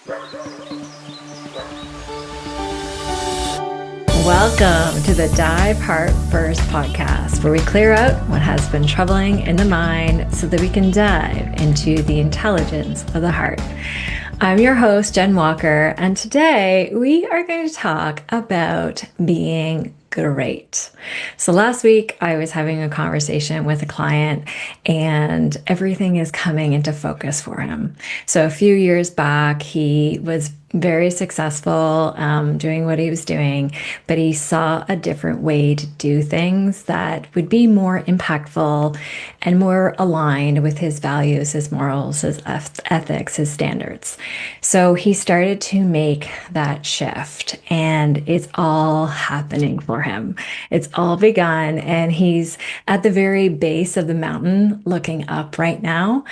Welcome to the Dive Heart First podcast, where we clear out what has been troubling in the mind so that we can dive into the intelligence of the heart. I'm your host, Jenn Walker, and today we are going to talk about being great. So last week I was having a conversation with a client and everything is coming into focus for him. So a few years back, he was very successful doing what he was doing, but he saw a different way to do things that would be more impactful and more aligned with his values, his morals, his ethics, his standards. So he started to make that shift, and it's all happening for him. It's all begun, and he's at the very base of the mountain looking up right now.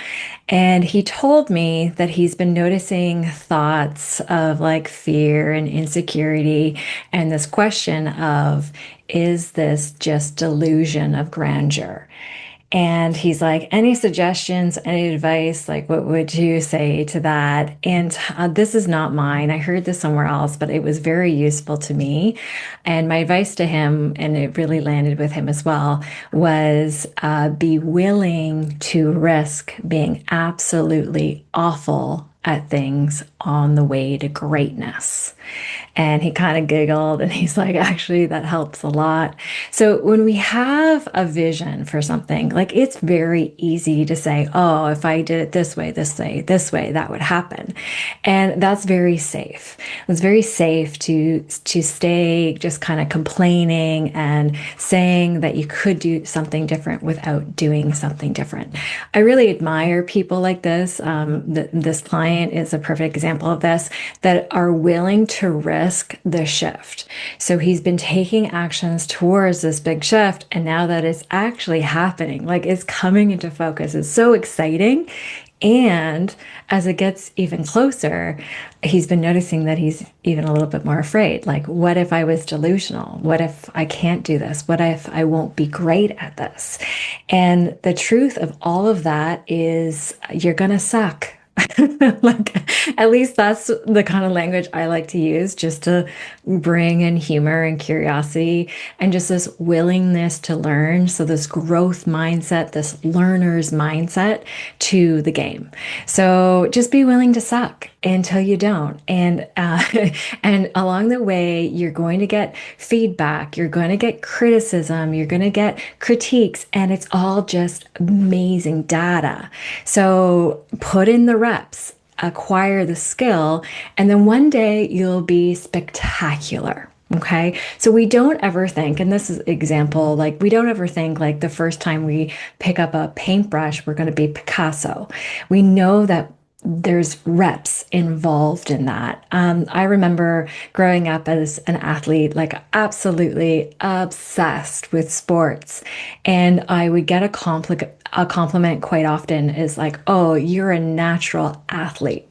And he told me that he's been noticing thoughts of like fear and insecurity and this question of, is this just delusion of grandeur? And he's like, any suggestions, any advice? Like, what would you say to that? And this is not mine. I heard this somewhere else, but it was very useful to me. And my advice to him, and it really landed with him as well, was be willing to risk being absolutely awful at things on the way to greatness. And he kind of giggled and he's like, actually, that helps a lot. So when we have a vision for something, like it's very easy to say, oh, if I did it this way, that would happen. And that's very safe. It's very safe to stay just kind of complaining and saying that you could do something different without doing something different. I really admire people like this. This client is a perfect example of this, that are willing to risk the shift. So he's been taking actions towards this big shift, and now that it's actually happening, like it's coming into focus, it's so exciting. And as it gets even closer, he's been noticing that he's even a little bit more afraid. Like, what if I was delusional? What if I can't do this? What if I won't be great at this? And the truth of all of that is you're going to suck. Like, at least that's the kind of language I like to use, just to bring in humor and curiosity and just this willingness to learn. So this growth mindset, this learner's mindset to the game. So just be willing to suck until you don't. And and along the way, you're going to get feedback, you're going to get criticism, you're going to get critiques, and it's all just amazing data. So put in the reps, acquire the skill, and then one day you'll be spectacular. Okay. So we don't ever think, and this is example, like we don't ever think like the first time we pick up a paintbrush, we're going to be Picasso. We know that there's reps involved in that. I remember growing up as an athlete, like absolutely obsessed with sports. And I would get a compliment quite often is like, oh, you're a natural athlete.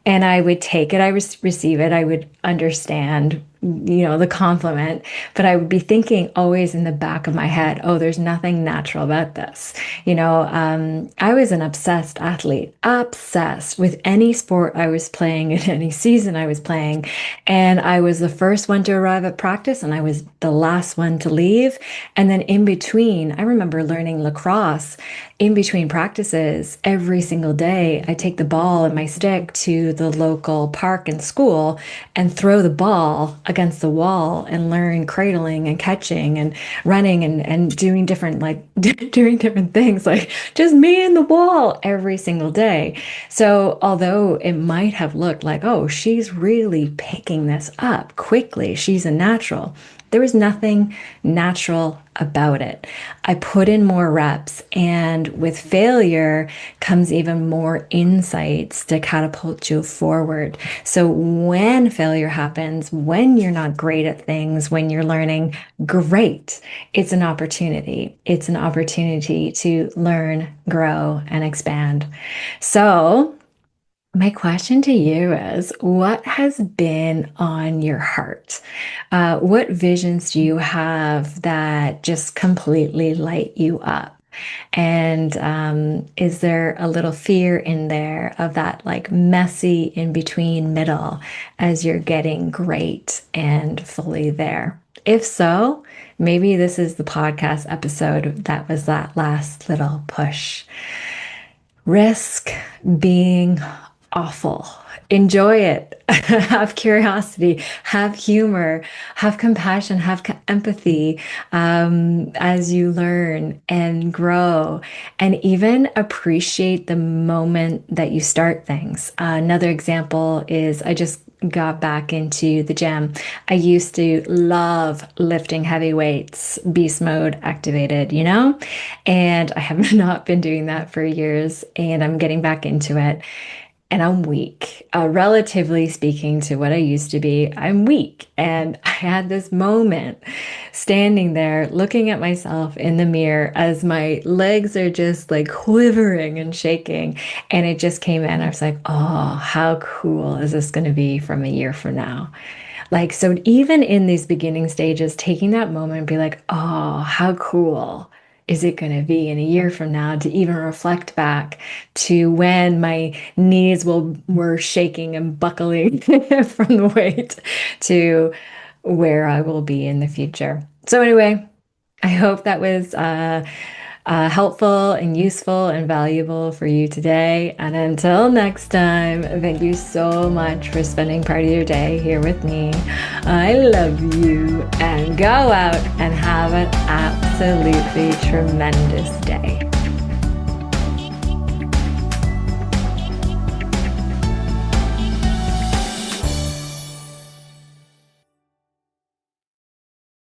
And I would take it, I would receive it, I would understand, the compliment, but I would be thinking always in the back of my head, oh, there's nothing natural about this. I was an obsessed athlete, obsessed with any sport I was playing in any season I was playing. And I was the first one to arrive at practice and I was the last one to leave. And then in between, I remember learning lacrosse. In between practices, every single day, I take the ball and my stick to the local park and school and throw the ball against the wall and learn cradling and catching and running and doing different doing different things, like just me and the wall every single day. So although it might have looked like, oh, she's really picking this up quickly, she's a natural, there was nothing natural about it. I put in more reps, and with failure comes even more insights to catapult you forward. So when failure happens, when you're not great at things, when you're learning, great. It's an opportunity. It's an opportunity to learn, grow, and expand. So my question to you is, what has been on your heart? What visions do you have that just completely light you up? And is there a little fear in there of that like messy in between middle as you're getting great and fully there? If so, maybe this is the podcast episode that was that last little push. Risk being awful. Enjoy it. Have curiosity, have humor, have compassion, have empathy as you learn and grow, and even appreciate the moment that you start things. Another example is I just got back into the gym. I used to love lifting heavy weights, beast mode activated, and I have not been doing that for years, and I'm getting back into it. And I'm weak. Relatively speaking to what I used to be, I'm weak. And I had this moment standing there looking at myself in the mirror as my legs are just like quivering and shaking. And it just came in. I was like, oh, how cool is this going to be from a year from now? Like, so even in these beginning stages, taking that moment and be like, oh, how cool is it going to be in a year from now to even reflect back to when my knees were shaking and buckling from the weight to where I will be in the future. So anyway, I hope that was helpful and useful and valuable for you today. And until next time, thank you so much for spending part of your day here with me. I love you, and go out and have an absolutely tremendous day.